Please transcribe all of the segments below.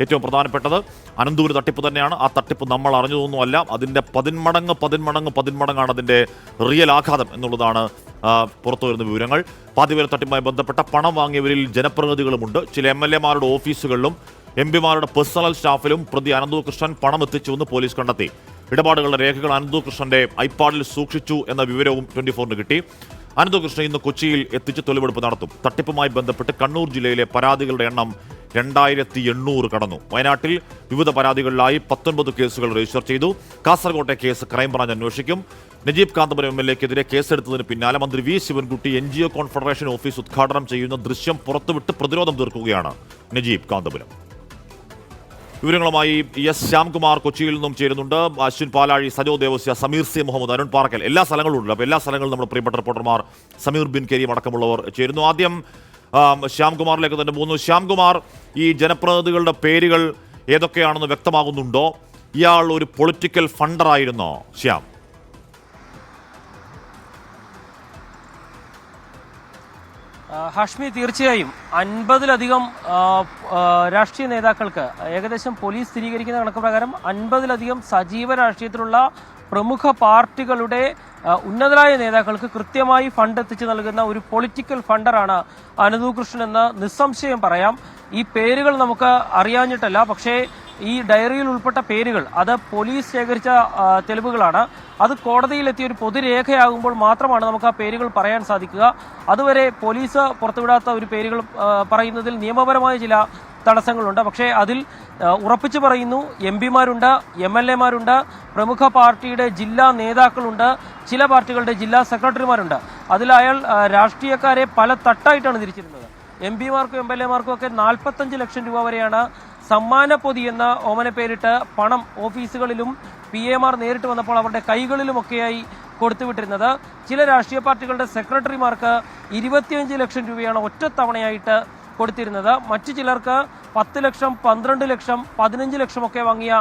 ഏറ്റവും പ്രധാനപ്പെട്ടത് അനന്തൂർ തട്ടിപ്പ് തന്നെയാണ്. ആ തട്ടിപ്പ് നമ്മൾ അറിഞ്ഞതൊന്നുമല്ല, അതിൻ്റെ പതിന്മടങ്ങാണ് അതിൻ്റെ റിയൽ ആഘാതം എന്നുള്ളതാണ് പുറത്തു വരുന്ന വിവരങ്ങൾ. പാതിവേല തട്ടിപ്പുമായി ബന്ധപ്പെട്ട പണം വാങ്ങിയവരിൽ ജനപ്രതിനിധികളുമുണ്ട്. ചില MLA-മാരുടെ ഓഫീസുകളിലും MP-മാരുടെ പേഴ്സണൽ സ്റ്റാഫിലും പ്രതി അനന്തൂർ കൃഷ്ണൻ പണം എത്തിച്ചുവെന്ന് പോലീസ് കണ്ടെത്തി. ഇടപാടുകളുടെ രേഖകൾ അനന്തൂർ കൃഷ്ണന്റെ ഐപാഡിൽ സൂക്ഷിച്ചു എന്ന വിവരവും 24-ന് കിട്ടി. അനന്തൂർ കൃഷ്ണൻ ഇന്ന് കൊച്ചിയിൽ എത്തിച്ച് തെളിവെടുപ്പ് നടത്തും. തട്ടിപ്പുമായി ബന്ധപ്പെട്ട് കണ്ണൂർ ജില്ലയിലെ പരാതികളുടെ എണ്ണം 2800 കടന്നു. വയനാട്ടിൽ വിവിധ പരാതികളിലായി 19 കേസുകൾ രജിസ്റ്റർ ചെയ്തു. കാസർകോട്ടെ കേസ് ക്രൈംബ്രാഞ്ച് അന്വേഷിക്കും. നജീബ് കാന്തപുരം MLA-ക്കെതിരെ കേസെടുത്തതിന് പിന്നാലെ മന്ത്രി V Sivankutty NGO confederation office ഉദ്ഘാടനം ചെയ്യുന്ന ദൃശ്യം പുറത്തുവിട്ട് പ്രതിരോധം തീർക്കുകയാണ് നജീബ് കാന്തപുരം. വിവരങ്ങളുമായി S. ശ്യാംകുമാർ കൊച്ചിയിൽ നിന്നും ചേരുന്നുണ്ട്. അശ്വിൻ പാലാഴി, സജോ ദേവസ്യ, സമീർ C. മുഹമ്മദ്, അരുൺ പാറക്കൽ, എല്ലാ സ്ഥലങ്ങളും ഉണ്ട്. അപ്പോൾ എല്ലാ സ്ഥലങ്ങളും നമ്മുടെ പ്രിയപ്പെട്ട റിപ്പോർട്ടർമാർ സമീർ ബിൻ കരീം അടക്കമുള്ളവർ ചേരുന്നു. ആദ്യം ശ്യാംകുമാറിലേക്ക് തന്നെ പോകുന്നു. ശ്യാംകുമാർ, ഈ ജനപ്രതിനിധികളുടെ പേരുകൾ ഏതൊക്കെയാണെന്ന് വ്യക്തമാകുന്നുണ്ടോ? ഇയാൾ ഒരു പൊളിറ്റിക്കൽ ഫണ്ടറായിരുന്നോ ശ്യാം? ഹാഷ്മി, തീർച്ചയായും 50-ലധികം രാഷ്ട്രീയ നേതാക്കൾക്ക്, ഏകദേശം പോലീസ് സ്ഥിരീകരിക്കുന്ന കണക്ക് പ്രകാരം 50-ലധികം സജീവ രാഷ്ട്രീയത്തിലുള്ള പ്രമുഖ പാർട്ടികളുടെ ഉന്നതരായ നേതാക്കൾക്ക് കൃത്യമായി ഫണ്ട് എത്തിച്ചു നൽകുന്ന ഒരു പൊളിറ്റിക്കൽ ഫണ്ടറാണ് അനന്തൂർ കൃഷ്ണൻ എന്ന് നിസ്സംശയം പറയാം. ഈ പേരുകൾ നമുക്ക് അറിയാഞ്ഞിട്ടല്ല, പക്ഷേ ഈ ഡയറിയിൽ ഉൾപ്പെട്ട പേരുകൾ അത് പോലീസ് ശേഖരിച്ച തെളിവുകളാണ്. അത് കോടതിയിലെത്തിയ ഒരു പൊതുരേഖയാകുമ്പോൾ മാത്രമാണ് നമുക്ക് ആ പേരുകൾ പറയാൻ സാധിക്കുക. അതുവരെ പോലീസ് പുറത്തുവിടാത്ത ഒരു പേരുകൾ പറയുന്നതിൽ നിയമപരമായ ചില തടസ്സങ്ങളുണ്ട്. പക്ഷേ അതിൽ ഉറപ്പിച്ചു പറയുന്നു, MP-മാരുണ്ട്, MLA-മാരുണ്ട്, പ്രമുഖ പാർട്ടിയുടെ ജില്ലാ നേതാക്കളുണ്ട്, ചില പാർട്ടികളുടെ ജില്ലാ സെക്രട്ടറിമാരുണ്ട്. അതിൽ അയാൾ രാഷ്ട്രീയക്കാരെ പല തട്ടായിട്ടാണ് തിരിച്ചിരുന്നത്. MP-മാർക്കും MLA-മാർക്കും ഒക്കെ 45 ലക്ഷം രൂപ വരെയാണ് സമ്മാന പൊതി എന്ന ഓമന പേരിട്ട് പണം ഓഫീസുകളിലും PA-മാർ നേരിട്ട് വന്നപ്പോൾ അവരുടെ കൈകളിലുമൊക്കെയായി കൊടുത്തുവിട്ടിരുന്നത്. ചില രാഷ്ട്രീയ പാർട്ടികളുടെ സെക്രട്ടറിമാർക്ക് 25 ലക്ഷം രൂപയാണ് ഒറ്റത്തവണയായിട്ട് കൊടുത്തിരുന്നത്. മറ്റു ചിലർക്ക് 10 ലക്ഷം, 12 ലക്ഷം, 15 ലക്ഷമൊക്കെ വാങ്ങിയ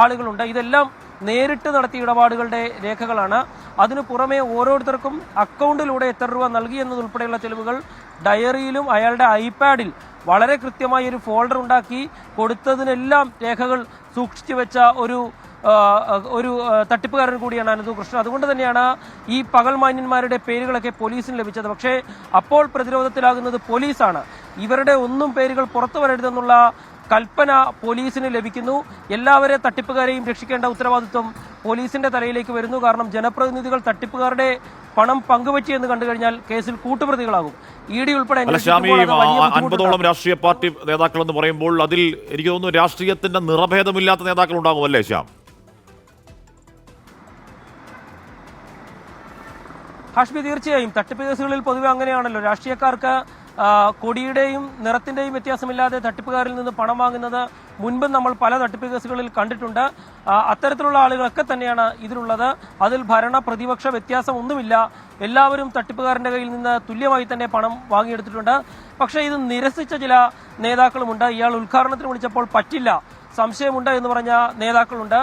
ആളുകളുണ്ട്. ഇതെല്ലാം നേരിട്ട് നടത്തിയ ഇടപാടുകളുടെ രേഖകളാണ്. അതിനു പുറമെ ഓരോരുത്തർക്കും അക്കൗണ്ടിലൂടെ എത്ര രൂപ നൽകി എന്നതുൾപ്പെടെയുള്ള തെളിവുകൾ ഡയറിയിലും അയാളുടെ ഐപാഡിൽ വളരെ കൃത്യമായി ഒരു ഫോൾഡർ ഉണ്ടാക്കി കൊടുത്തതിനെല്ലാം രേഖകൾ സൂക്ഷിച്ചു വെച്ച ഒരു തട്ടിപ്പുകാരൻ കൂടിയാണ് അനന്തൂർ കൃഷ്ണൻ. അതുകൊണ്ട് തന്നെയാണ് ഈ പകൽമാന്യന്മാരുടെ പേരുകളൊക്കെ പോലീസിന് ലഭിച്ചത്. പക്ഷേ അപ്പോൾ പ്രതിരോധത്തിലാകുന്നത് പോലീസാണ്. ഇവരുടെ ഒന്നും പേരുകൾ പുറത്തു വരരുതെന്നുള്ള കൽപ്പന പോലീസിന് ലഭിക്കുന്നു. എല്ലാവരെയും തട്ടിപ്പുകാരെയും രക്ഷിക്കേണ്ട ഉത്തരവാദിത്വം പോലീസിന്റെ തലയിലേക്ക് വരുന്നു. കാരണം ജനപ്രതിനിധികൾ തട്ടിപ്പുകാരുടെ പണം പങ്കുവെച്ചെന്ന് കണ്ടു കഴിഞ്ഞാൽ കേസിൽ കൂട്ടുപ്രതികളാകും. ED ഉൾപ്പെടെ 50ഓളം രാഷ്ട്രീയ പാർട്ടി നേതാക്കൾ എന്ന് പറയുമ്പോൾ അതിൽ എനിക്ക് തോന്നുന്നു രാഷ്ട്രീയത്തിന്റെ നിറഭേദമില്ലാത്ത നേതാക്കൾ ഉണ്ടാകും അല്ലേ ശ്യാം? ഹാഷ്മി, തീർച്ചയായും തട്ടിപ്പ് കേസുകളിൽ പൊതുവെ അങ്ങനെയാണല്ലോ. രാഷ്ട്രീയക്കാർക്ക് കൊടിയുടെയും നിറത്തിന്റെയും വ്യത്യാസമില്ലാതെ തട്ടിപ്പുകാരിൽ നിന്ന് പണം വാങ്ങുന്നത് മുൻപ് നമ്മൾ പല തട്ടിപ്പ് കേസുകളിൽ കണ്ടിട്ടുണ്ട്. അത്തരത്തിലുള്ള ആളുകളൊക്കെ തന്നെയാണ് ഇതിലുള്ളത്. അതിൽ ഭരണ പ്രതിപക്ഷ വ്യത്യാസം ഒന്നുമില്ല. എല്ലാവരും തട്ടിപ്പുകാരന്റെ കയ്യിൽ നിന്ന് തുല്യമായി തന്നെ പണം വാങ്ങിയെടുത്തിട്ടുണ്ട്. പക്ഷേ ഇത് നിരസിച്ച ചില നേതാക്കളുമുണ്ട്. ഇയാൾ ഉദ്ഘാടനത്തിന് വിളിച്ചപ്പോൾ പറ്റില്ല, സംശയമുണ്ട് എന്ന് പറഞ്ഞ നേതാക്കളുണ്ട്.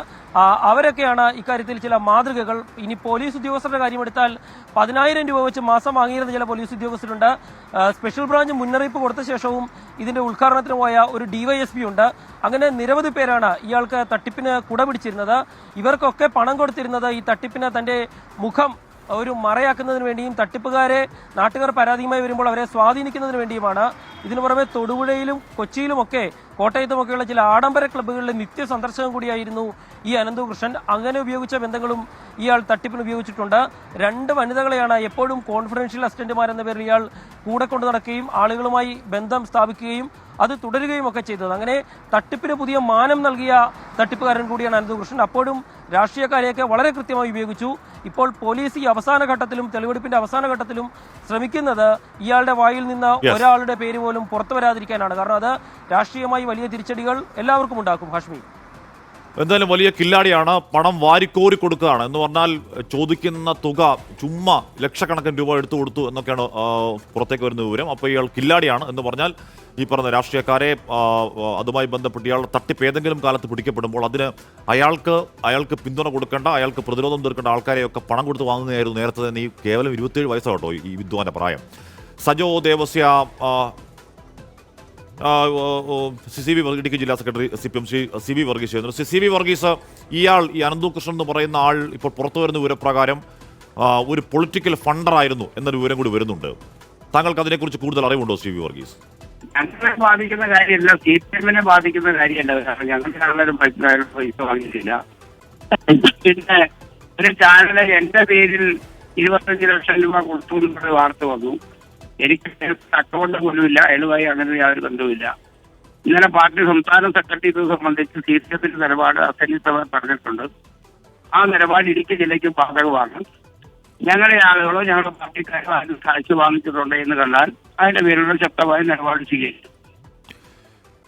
അവരൊക്കെയാണ് ഇക്കാര്യത്തിൽ ചില മാതൃകകൾ. ഇനി പോലീസ് ഉദ്യോഗസ്ഥരുടെ കാര്യമെടുത്താൽ 10,000 രൂപ വെച്ച് മാസം വാങ്ങിയിരുന്ന ചില പോലീസ് ഉദ്യോഗസ്ഥരുണ്ട്. സ്പെഷ്യൽ ബ്രാഞ്ച് മുന്നറിയിപ്പ് കൊടുത്ത ശേഷവും ഇതിന്റെ ഉദ്ഘാടനത്തിന് പോയ ഒരു DYSP ഉണ്ട്. അങ്ങനെ നിരവധി പേരാണ് ഇയാൾക്ക് തട്ടിപ്പിന് കുട പിടിച്ചിരുന്നത്. ഇവർക്കൊക്കെ പണം കൊടുത്തിരുന്നത് ഈ തട്ടിപ്പിന് തന്റെ മുഖം ഒരു മറയാക്കുന്നതിന് വേണ്ടിയും തട്ടിപ്പുകാരെ നാട്ടുകാർ പരാതിയുമായി വരുമ്പോൾ അവരെ സ്വാധീനിക്കുന്നതിന് വേണ്ടിയുമാണ്. ഇതിനു പുറമെ തൊടുപുഴയിലും കൊച്ചിയിലുമൊക്കെ കോട്ടയത്തുമൊക്കെയുള്ള ചില ആഡംബര ക്ലബ്ബുകളിലെ നിത്യ സന്ദർശകം കൂടിയായിരുന്നു ഈ അനന്തൂർ കൃഷ്ണൻ. അങ്ങനെ ഉപയോഗിച്ച ബന്ധങ്ങളും ഇയാൾ തട്ടിപ്പിന് ഉപയോഗിച്ചിട്ടുണ്ട്. 2 വനിതകളെയാണ് എപ്പോഴും കോൺഫിഡൻഷ്യൽ അസിസ്റ്റന്റുമാരെന്ന പേരിൽ ഇയാൾ കൂടെ കൊണ്ടു നടക്കുകയും ആളുകളുമായി ബന്ധം സ്ഥാപിക്കുകയും അത് തുടരുകയും ഒക്കെ ചെയ്തത്. അങ്ങനെ തട്ടിപ്പിന് പുതിയ മാനം നൽകിയ തട്ടിപ്പുകാരൻ കൂടിയാണ് അനന്തൂർ കൃഷ്ണൻ. അപ്പോഴും രാഷ്ട്രീയക്കാരെയൊക്കെ വളരെ കൃത്യമായി ഉപയോഗിച്ചു. ഇപ്പോൾ പോലീസ് ഈ അവസാന ഘട്ടത്തിലും തെളിവെടുപ്പിന്റെ അവസാന ഘട്ടത്തിലും ശ്രമിക്കുന്നത് ഇയാളുടെ വായിൽ നിന്ന് ഒരാളുടെ പേര് പോലും പുറത്തു വരാതിരിക്കാനാണ്. കാരണം അത് രാഷ്ട്രീയമായി വലിയ തിരിച്ചടികൾ എല്ലാവർക്കും ഉണ്ടാക്കും. ഹാഷ്മി, എന്തായാലും വലിയ കില്ലാടിയാണ്. പണം വാരിക്കോരി കൊടുക്കുകയാണ് എന്ന് പറഞ്ഞാൽ ചോദിക്കുന്ന തുക ചുമ്മാ ലക്ഷക്കണക്കിന് രൂപ എടുത്തു കൊടുത്തു എന്നൊക്കെയാണ് പുറത്തേക്ക് വരുന്ന വിവരം. അപ്പോൾ ഇയാൾ കില്ലാടിയാണ് എന്ന് പറഞ്ഞാൽ ഈ പറഞ്ഞ രാഷ്ട്രീയക്കാരെ അതുമായി ബന്ധപ്പെട്ട് ഇയാൾ തട്ടിപ്പ് ഏതെങ്കിലും കാലത്ത് പിടിക്കപ്പെടുമ്പോൾ അതിന് അയാൾക്ക് പിന്തുണ കൊടുക്കേണ്ട, അയാൾക്ക് പ്രതിരോധം തീർക്കേണ്ട ആൾക്കാരെയൊക്കെ പണം കൊടുത്ത് വാങ്ങുകയായിരുന്നു നേരത്തെ തന്നെ. ഈ കേവലം 27 വയസ്സാട്ടോ ഈ വിദ്വാന്റെ പ്രായം. സജോ ദേവസ്യ, CCV ഇടുക്കി ജില്ലാ സെക്രട്ടറി CPM CB വർഗീസ് ചെയ്യുന്നു. CCV വർഗീസ്, ഇയാൾ ഈ അനന്തകൃഷ്ണൻ എന്ന് പറയുന്ന ആൾ ഇപ്പോൾ പുറത്തു വരുന്ന വിവരപ്രകാരം ഒരു പൊളിറ്റിക്കൽ ഫണ്ടറായിരുന്നു എന്നൊരു വിവരം കൂടി വരുന്നുണ്ട്. താങ്കൾക്ക് അതിനെക്കുറിച്ച് കൂടുതൽ അറിവുണ്ടോ CB വർഗീസ്? ഞങ്ങളെ ബാധിക്കുന്ന കാര്യമല്ല, CPM-നെ ബാധിക്കുന്ന കാര്യമല്ല. കാരണം ഞങ്ങൾക്ക് ആളും പൈസ വാങ്ങിയിട്ടില്ല. പിന്നെ ഒരു ചാനല് എന്റെ പേരിൽ 25 ലക്ഷം രൂപ കൊടുത്തു എന്നൊരു വാർത്ത വന്നു. എനിക്ക് അക്കൗണ്ട് പോലുമില്ല, അയാളുമായി അങ്ങനെ യാതൊരു ബന്ധവുമില്ല. ഇന്നലെ പാർട്ടി സംസ്ഥാന സെക്രട്ടറി ഇത് സംബന്ധിച്ച് CPM-ന്റെ നിലപാട് അസന്നിഗ്ധമായി പറഞ്ഞിട്ടുണ്ട്. ആ നിലപാട് ഇടുക്കി ജില്ലയ്ക്ക് ബാധകമാണ്. ഞങ്ങളുടെ ആളുകളോ ഞങ്ങളുടെ പാർട്ടിക്കാരോ ആരും കാഴ്ച വാങ്ങിച്ചിട്ടുണ്ട് എന്ന് കണ്ടാൽ അതിന്റെ പേരിലുള്ള ശക്തമായ നിലപാട് സ്വീകരിക്കും.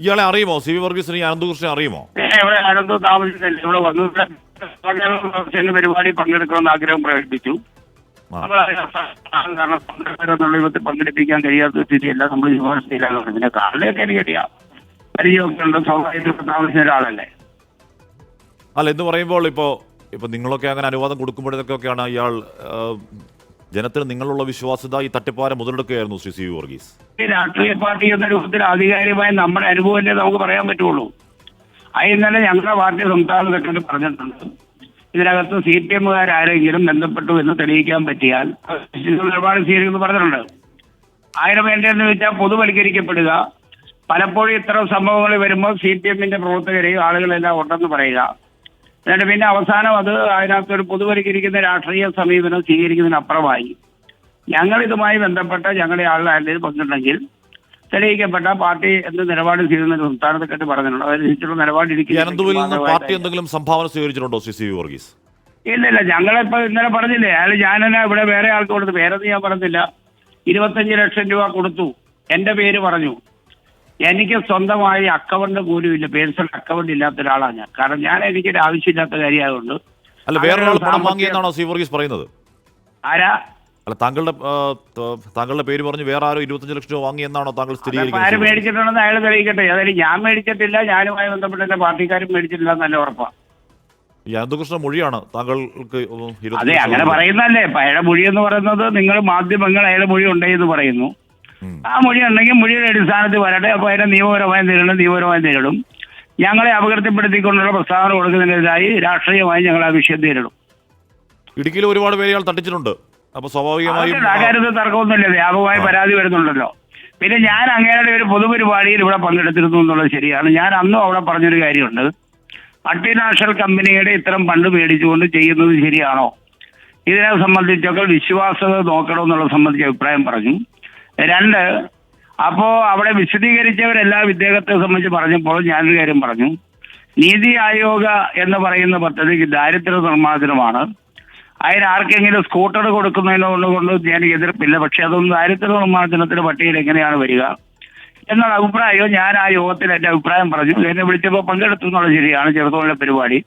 ഇയാളെ അറിയുമോ? CB വർഗീസിന് ഈ അനന്തകൃഷ്ണനെ അറിയുമോ? ഇവിടെ ആനന്ദോ താമസിച്ചില്ല. ഇവിടെ വന്നു പരിപാടി പങ്കെടുക്കണമെന്ന് ആഗ്രഹം പ്രകടിപ്പിച്ചു. കാരണം പങ്കെടുക്കാരെന്നുള്ള വിധത്തിൽ പങ്കെടുപ്പിക്കാൻ കഴിയാത്ത സ്ഥിതിയല്ല, നമ്മൾ ശുപാർശ ചെയ്യില്ല. പിന്നെ കാറിലേക്ക് എനിക്കറിയാം, പരിചയമൊക്കെ ഉണ്ട്, സ്വാഭാവികമായിട്ട് താമസിച്ച ഒരാളല്ലേ. അല്ല, എന്ന് പറയുമ്പോൾ ഇപ്പോൾ നിങ്ങളൊക്കെ അങ്ങനെ അനുവാദം കൊടുക്കുമ്പോഴൊക്കെയാണ് ഇയാൾ ജനത്തിന് നിങ്ങളുള്ള വിശ്വാസ്യത ഈ തട്ടിപ്പാര മുതലെടുക്കുകയായിരുന്നു CB വർഗീസ്. ഈ രാഷ്ട്രീയ പാർട്ടി എന്ന രൂപത്തിൽ ആധികാരികമായി നമ്മുടെ അനുഭവമല്ലേ നമുക്ക് പറയാൻ പറ്റുള്ളൂ. ഇന്നലെ ഞങ്ങളുടെ പാർട്ടി സംസ്ഥാന സെക്രട്ടറി പറഞ്ഞിട്ടുണ്ട്, ഇതിനകത്ത് CPM-കാരെങ്കിലും ബന്ധപ്പെട്ടു എന്ന് തെളിയിക്കാൻ പറ്റിയാൽ നിലപാട് സ്വീകരിക്കുമെന്ന് പറഞ്ഞിട്ടുണ്ട്. അതിന് വേണ്ടിയെന്ന് വെച്ചാൽ പൊതുവൽക്കരിക്കപ്പെടുക, പലപ്പോഴും ഇത്തരം സംഭവങ്ങൾ വരുമ്പോൾ CPM-ന്റെ പ്രവർത്തകരെയും ആളുകളെല്ലാം ഉണ്ടെന്ന് പറയുക, എന്നിട്ട് പിന്നെ അവസാനം അത് അതിനകത്തൊരു പൊതുവൽക്കരിക്കുന്ന രാഷ്ട്രീയ സമീപനം സ്വീകരിക്കുന്നതിനപ്പുറമായി ഞങ്ങൾ ഇതുമായി ബന്ധപ്പെട്ട ഞങ്ങളുടെ ആളുകൾ പങ്കിട്ടുണ്ടെങ്കിൽ തെളിയിക്കപ്പെട്ട പാർട്ടി എന്ത് നിലപാട് സ്വീകരിക്കുന്ന സംസ്ഥാന സെക്രട്ടറി പറഞ്ഞിട്ടുണ്ട്. അതനുസരിച്ചുള്ള നിലപാട് പാർട്ടി എന്തെങ്കിലും സംഭാവന സ്വീകരിച്ചിട്ടുണ്ടോ CB വർഗീസ്? ഇല്ല, ഞങ്ങളിപ്പോ ഇന്നലെ പറഞ്ഞില്ലേ, അയാൾ ഞാനെന്നെ ഇവിടെ വേറെ ആൾക്ക് കൊടുത്തു, പേരൊന്നും ഞാൻ പറഞ്ഞില്ല. 25 ലക്ഷം രൂപ കൊടുത്തു, എന്റെ പേര് പറഞ്ഞു. എനിക്ക് സ്വന്തമായി അക്കൗണ്ട് പോലും ഇല്ല, പേഴ്സണൽ അക്കൗണ്ട് ഇല്ലാത്ത ഒരാളാണ് ഞാൻ. കാരണം എനിക്കൊരു ആവശ്യമില്ലാത്ത കാര്യമായതുകൊണ്ട്. അല്ല, വേറൊരാൾ പണം വാങ്ങിയെന്നാണോ CB വർഗീസ് പറയുന്നത്? ആരാ? അല്ല, താങ്കളുടെ പേര് പറഞ്ഞ് വേറെ ആരോ 25 ലക്ഷം രൂപ വാങ്ങിയെന്നാണോ താങ്കൾ സ്ഥിരീകരിക്കുന്നത്? ആര് മേടിച്ചിട്ടുണ്ടെന്ന് അയാൾ തെളിയിക്കട്ടെ. അതായത് ഞാൻ മേടിച്ചിട്ടില്ല, ഞാനുമായി ബന്ധപ്പെട്ട എന്റെ പാർട്ടിക്കാരും മേടിച്ചിട്ടില്ല എന്നല്ല ഉറപ്പാണ്. ഈ അനന്തകൃഷ്ണ മൊഴിയാണ് താങ്കൾക്ക്? അതെ, അങ്ങനെ പറയുന്നല്ലേ. അയാളുടെ മൊഴി എന്ന് പറയുന്നത് നിങ്ങൾ മാധ്യമങ്ങൾ അയാളുടെ മൊഴി ഉണ്ടെന്ന് പറയുന്നു. ആ മൊഴി ഉണ്ടെങ്കിൽ മൊഴിയുടെ അടിസ്ഥാനത്തിൽ വരട്ടെ. അപ്പൊ അതിനെ നിയമപരമായി നേരിടും. ഞങ്ങളെ അപകീർത്തിപ്പെടുത്തിക്കൊണ്ടുള്ള പ്രസ്താവന കൊടുക്കുന്നതിനെതിരായി രാഷ്ട്രീയമായി ഞങ്ങൾ ആ വിഷയം നേരിടും. ഇടുക്കിയിൽ ഒരുപാട് പേര് ഇയാൾ തട്ടിച്ചിട്ടുണ്ട്. അപ്പൊ സ്വാഭാവികമായും ആ കാര്യത്തിൽ തർക്കമൊന്നുമില്ല, വ്യാപകമായി പരാതി വരുന്നുണ്ടല്ലോ. പിന്നെ ഞാൻ അങ്ങയുടെ ഒരു പൊതുപരിപാടിയിൽ ഇവിടെ പങ്കെടുത്തിരുന്നു എന്നുള്ളത് ശരിയാണ്. ഞാൻ അന്നും അവിടെ പറഞ്ഞൊരു കാര്യമുണ്ട്, മൾട്ടിനാഷണൽ കമ്പനിയുടെ ഇത്തരം ഫണ്ട് മേടിച്ചുകൊണ്ട് ചെയ്യുന്നത് ശരിയാണോ, ഇതിനെ സംബന്ധിച്ചൊക്കെ വിശ്വാസ്യത നോക്കണമെന്നുള്ള സംബന്ധിച്ച് അഭിപ്രായം പറഞ്ഞു. 2, അപ്പോ അവിടെ വിശദീകരിച്ചവരെല്ലാം ഇദ്ദേഹത്തെ സംബന്ധിച്ച് പറഞ്ഞപ്പോൾ ഞാനൊരു കാര്യം പറഞ്ഞു, നീതി ആയോഗ് എന്ന് പറയുന്ന പദ്ധതിക്ക് ദാരിദ്ര്യ നിർമ്മാർജ്ജനമാണ്. അതിന് ആർക്കെങ്കിലും സ്കൂട്ടർ കൊടുക്കുന്നതിനോടുകൊണ്ട് ഞാൻ എതിർപ്പില്ല, പക്ഷെ അതൊന്നും ദാരിദ്ര്യ നിർമ്മാർജ്ജനത്തിന്റെ പട്ടികയിൽ എങ്ങനെയാണ് വരിക എന്നുള്ള അഭിപ്രായവും ഞാൻ ആ യോഗത്തിൽ എന്റെ അഭിപ്രായം പറഞ്ഞു. എന്നെ വിളിച്ചപ്പോൾ പങ്കെടുത്തു എന്നുള്ളത് ശരിയാണ്. ചെറുതോണിലെ പരിപാടി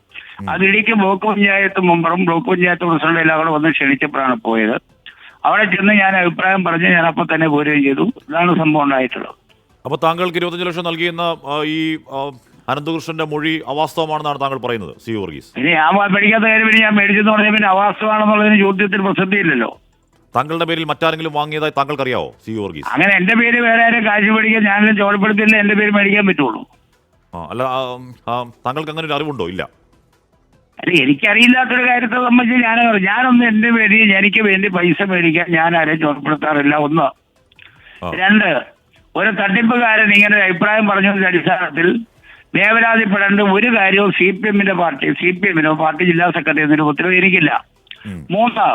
അത് ഇടുക്കി ബ്ലോക്ക് പഞ്ചായത്ത് മെമ്പറും ബ്ലോക്ക് പഞ്ചായത്ത് പ്രസിഡന്റും എല്ലാം കൂടെ വന്ന് ക്ഷണിച്ചപ്പോഴാണ് പോയത്. അവിടെ ചെന്ന് ഞാൻ അഭിപ്രായം പറഞ്ഞു, ഞാൻ അപ്പം തന്നെ പോരുകയും ചെയ്തു. ഇതാണ് സംഭവം ഉണ്ടായിട്ടുള്ളത്. അപ്പോൾ താങ്കൾക്ക് 25 ലക്ഷം നൽകിയെന്ന ഈ അനന്തകൃഷ്ണന്റെ മൊഴി അവാസ്തവമാണെന്നാണ് താങ്കൾ പറയുന്നത് CB വർഗീസ്? ഇനി ഞാൻ മേടിക്കാത്ത കാര്യം പിന്നെ ഞാൻ മേടിച്ചെന്ന് പറഞ്ഞാൽ പിന്നെ അവാസ്തവമാണെന്നുള്ളതിന് ചോദ്യത്തിൽ പ്രസക്തിയില്ലല്ലോ. താങ്കളുടെ പേരിൽ മറ്റാരെങ്കിലും വാങ്ങിയതായി താങ്കൾക്ക് അറിയാവോ CB വർഗീസ്? അങ്ങനെ എന്റെ പേര് വേറെ ആരും കാശ് മേടിക്കാൻ ഞാനും ചോടപ്പെടുത്തില്ല, എന്റെ പേര് മേടിക്കാൻ പറ്റുള്ളൂ. അല്ല, താങ്കൾക്ക് അങ്ങനെ ഒരു അറിവുണ്ടോ? ഇല്ല. അല്ല, എനിക്കറിയില്ലാത്തൊരു കാര്യത്തെ സംബന്ധിച്ച് ഞാനൊന്നും എന്റെ പേര് എനിക്ക് വേണ്ടി പൈസ മേടിക്കാൻ ഞാൻ ആരെയും ചോടപ്പെടുത്താറില്ല. 1. 2, ഒരു തട്ടിപ്പുകാരൻ ഇങ്ങനെ ഒരു അഭിപ്രായം പറഞ്ഞതിന്റെ അടിസ്ഥാനത്തിൽ വേവലാതിപ്പെടേണ്ട ഒരു കാര്യവും CPM-നോ പാർട്ടി ജില്ലാ സെക്രട്ടറി എന്നൊരു ഉത്തരവ് എനിക്കില്ല. 3,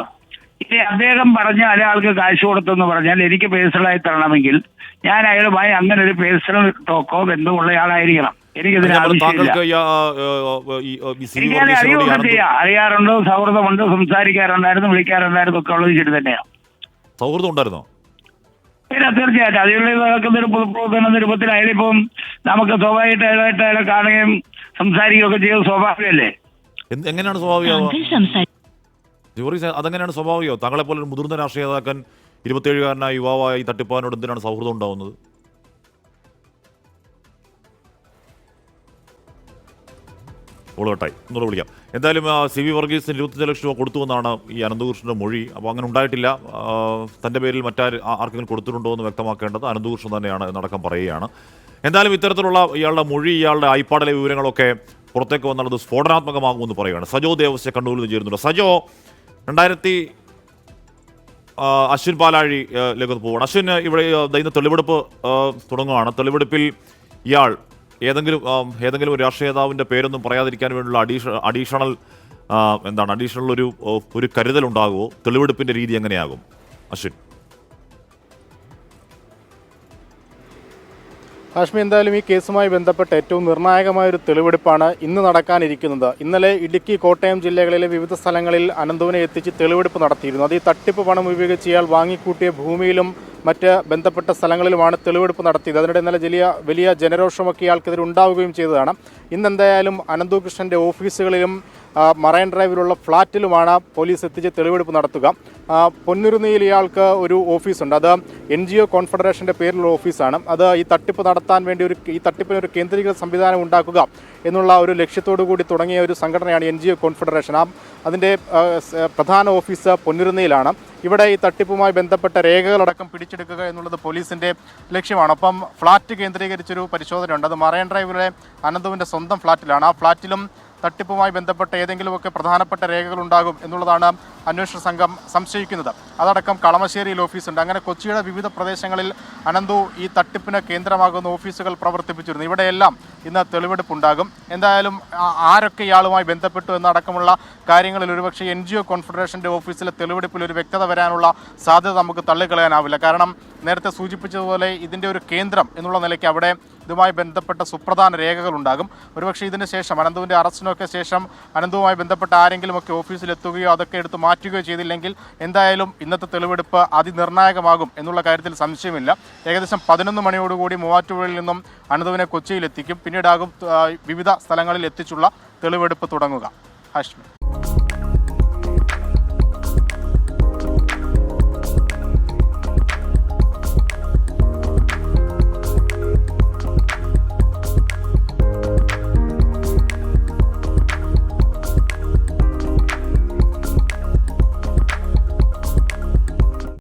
ഇനി അദ്ദേഹം പറഞ്ഞ ഒരാൾക്ക് കാശ് കൊടുത്തെന്ന് പറഞ്ഞാൽ എനിക്ക് പേഴ്സണലായി തരണമെങ്കിൽ ഞാൻ അയാളുമായി അങ്ങനെ ഒരു പേഴ്സണൽ ടോക്കോ ബന്ധമുള്ള ആളായിരിക്കണം. എനിക്കതിന് ആവശ്യമില്ല. അറിയാറുണ്ട്, സൗഹൃദമുണ്ട്, സംസാരിക്കാറുണ്ടായിരുന്നു, വിളിക്കാറുണ്ടായിരുന്നു, ഒക്കെ ഉള്ളത് ശരി തന്നെയാണ്. സൗഹൃദം ഉണ്ടായിരുന്നോ? പിന്നെ തീർച്ചയായിട്ടും അതിനുള്ള നടക്കുന്ന ഒരു പൊതുപ്രവർത്തന രൂപത്തിൽ അയാളിപ്പം നമുക്ക് സ്വാഭാവികമായിട്ട് അയാളെ കാണുകയും സംസാരിക്കുകയൊക്കെ ചെയ്യുന്നത് സ്വാഭാവികമല്ലേ? എങ്ങനെയാണ് സ്വാഭാവികം? അതെങ്ങനെയാണ് സ്വാഭാവികം? താങ്കളെ പോലെ ഒരു മുതിർന്ന രാഷ്ട്രീയ നേതാക്കൻ 27-കാരനായ യുവാവായി തട്ടിപ്പാനോട് എന്തിനാണ് സൗഹൃദം ഉണ്ടാവുന്നത്? ഓളോട്ടായി ഒന്നുകൂടെ വിളിക്കാം. എന്തായാലും CB വർഗീസിന് 25 ലക്ഷം രൂപ കൊടുത്തുവെന്നാണ് ഈ അനന്തകൃഷ്ണന്റെ മൊഴി. അപ്പോൾ അങ്ങനെ ഉണ്ടായിട്ടില്ല. തൻ്റെ പേരിൽ ആർക്കെങ്കിലും കൊടുത്തിട്ടുണ്ടോ എന്ന് വ്യക്തമാക്കേണ്ടത് അനന്തകൃഷ്ണൻ തന്നെയാണ് എന്നടക്കം പറയുകയാണ്. എന്തായാലും ഇത്തരത്തിലുള്ള ഇയാളുടെ മൊഴി, ഇയാളുടെ ഐപ്പാഡിലെ വിവരങ്ങളൊക്കെ പുറത്തേക്ക് വന്നുള്ളത് സ്ഫോടനാത്മകമാകുമെന്ന് പറയുകയാണ്. സജോ ദേവസ്യ കണ്ണൂരിൽ നിന്ന് ചേരുന്നുണ്ട്. സജോ, അശ്വിൻ പാലാഴിയിലേക്ക് പോവുകയാണ്. അശ്വിൻ, ഇവിടെ ഇന്ന് തെളിവെടുപ്പ് തുടങ്ങുകയാണ്. തെളിവെടുപ്പിൽ ഇയാൾ ഏതെങ്കിലും ഒരു രാഷ്ട്രീയ നേതാവിൻ്റെ പേരൊന്നും പറയാതിരിക്കാൻ വേണ്ടിയുള്ള അഡീഷണൽ ഒരു കരുതലുണ്ടാകുമോ? തെളിവെടുപ്പിൻ്റെ രീതി എങ്ങനെയാകും അശ്വിൻ? ഹാഷ്മി, എന്തായാലും ഈ കേസുമായി ബന്ധപ്പെട്ട് ഏറ്റവും നിർണായകമായ ഒരു തെളിവെടുപ്പാണ് ഇന്ന് നടക്കാനിരിക്കുന്നത്. ഇന്നലെ ഇടുക്കി, കോട്ടയം ജില്ലകളിലെ വിവിധ സ്ഥലങ്ങളിൽ അനന്തുവിനെ എത്തിച്ച് തെളിവെടുപ്പ് നടത്തിയിരുന്നു. അത് ഈ തട്ടിപ്പ് പണം ഉപയോഗിച്ച് ഇയാൾ വാങ്ങിക്കൂട്ടിയ ഭൂമിയിലും മറ്റ് ബന്ധപ്പെട്ട സ്ഥലങ്ങളിലുമാണ് തെളിവെടുപ്പ് നടത്തിയത്. അതിനിടെ ഇന്നലെ വലിയ ജനരോഷമൊക്കെ ഇയാൾക്കെതിരെ ഉണ്ടാവുകയും ചെയ്തതാണ്. ഇന്നെന്തായാലും അനന്തു കൃഷ്ണൻ്റെ ഓഫീസുകളിലും മറൈൻ ഡ്രൈവിലുള്ള ഫ്ളാറ്റിലുമാണ് പോലീസ് എത്തിച്ച് തെളിവെടുപ്പ് നടത്തുക. പൊന്നുരുന്നിയിൽ ഇയാൾക്ക് ഒരു ഓഫീസുണ്ട്. അത് NGO കോൺഫെഡറേഷൻ്റെ പേരിലുള്ള ഓഫീസാണ്. അത് ഈ തട്ടിപ്പ് നടത്താൻ വേണ്ടി ഈ തട്ടിപ്പിനൊരു കേന്ദ്രീകൃത സംവിധാനം ഉണ്ടാക്കുക എന്നുള്ള ഒരു ലക്ഷ്യത്തോടു കൂടി തുടങ്ങിയ ഒരു സംഘടനയാണ് NGO കോൺഫെഡറേഷൻ. അതിൻ്റെ പ്രധാന ഓഫീസ് പൊന്നുരുന്നിയിലാണ്. ഇവിടെ ഈ തട്ടിപ്പുമായി ബന്ധപ്പെട്ട രേഖകളടക്കം പിടിച്ചെടുക്കുക എന്നുള്ളത് പോലീസിൻ്റെ ലക്ഷ്യമാണ്. ഒപ്പം ഫ്ളാറ്റ് കേന്ദ്രീകരിച്ചൊരു പരിശോധനയുണ്ട്. അത് മറൈൻ ഡ്രൈവിലെ അനന്തുവിൻ്റെ സ്വന്തം ഫ്ളാറ്റിലാണ്. ആ ഫ്ളാറ്റിലും തട്ടിപ്പുമായി ബന്ധപ്പെട്ട ഏതെങ്കിലുമൊക്കെ പ്രധാനപ്പെട്ട രേഖകൾ ഉണ്ടാകും എന്നുള്ളതാണ് അന്വേഷണ സംഘം സംശയിക്കുന്നത്. അതടക്കം കളമശ്ശേരിയിൽ ഓഫീസുണ്ട്. അങ്ങനെ കൊച്ചിയുടെ വിവിധ പ്രദേശങ്ങളിൽ അനന്തു ഈ തട്ടിപ്പിന് കേന്ദ്രമാകുന്ന ഓഫീസുകൾ പ്രവർത്തിപ്പിച്ചിരുന്നു. ഇവിടെയെല്ലാം ഇന്ന് തെളിവെടുപ്പുണ്ടാകും. എന്തായാലും ആരൊക്കെ ഇയാളുമായി ബന്ധപ്പെട്ടു എന്നടക്കമുള്ള കാര്യങ്ങളിൽ ഒരുപക്ഷെ NGO കോൺഫെഡറേഷൻ്റെ ഓഫീസിലെ തെളിവെടുപ്പിൽ ഒരു വ്യക്തത വരാനുള്ള സാധ്യത നമുക്ക് തള്ളിക്കളയാനാവില്ല. കാരണം നേരത്തെ സൂചിപ്പിച്ചതുപോലെ ഇതിൻ്റെ ഒരു കേന്ദ്രം എന്നുള്ള നിലയ്ക്ക് അവിടെ ഇതുമായി ബന്ധപ്പെട്ട സുപ്രധാന രേഖകൾ ഉണ്ടാകും. ഒരുപക്ഷെ ഇതിന് ശേഷം അനന്തുവിൻ്റെ അറസ്റ്റിനൊക്കെ ശേഷം അനന്തുവുമായി ബന്ധപ്പെട്ട ആരെങ്കിലുമൊക്കെ ഓഫീസിലെത്തുകയോ അതൊക്കെ എടുത്ത് മാറ്റുകയോ ചെയ്തില്ലെങ്കിൽ എന്തായാലും ഇന്നത്തെ തെളിവെടുപ്പ് അതിനിർണായകമാകും എന്നുള്ള കാര്യത്തിൽ സംശയമില്ല. ഏകദേശം 11 മണിയോടുകൂടി മൂവാറ്റുപുഴയിൽ നിന്നും അനന്തുവിനെ കൊച്ചിയിലെത്തിക്കും. പിന്നീടാകും വിവിധ സ്ഥലങ്ങളിൽ എത്തിച്ചുള്ള തെളിവെടുപ്പ് തുടങ്ങുക. ഹാഷ്മി.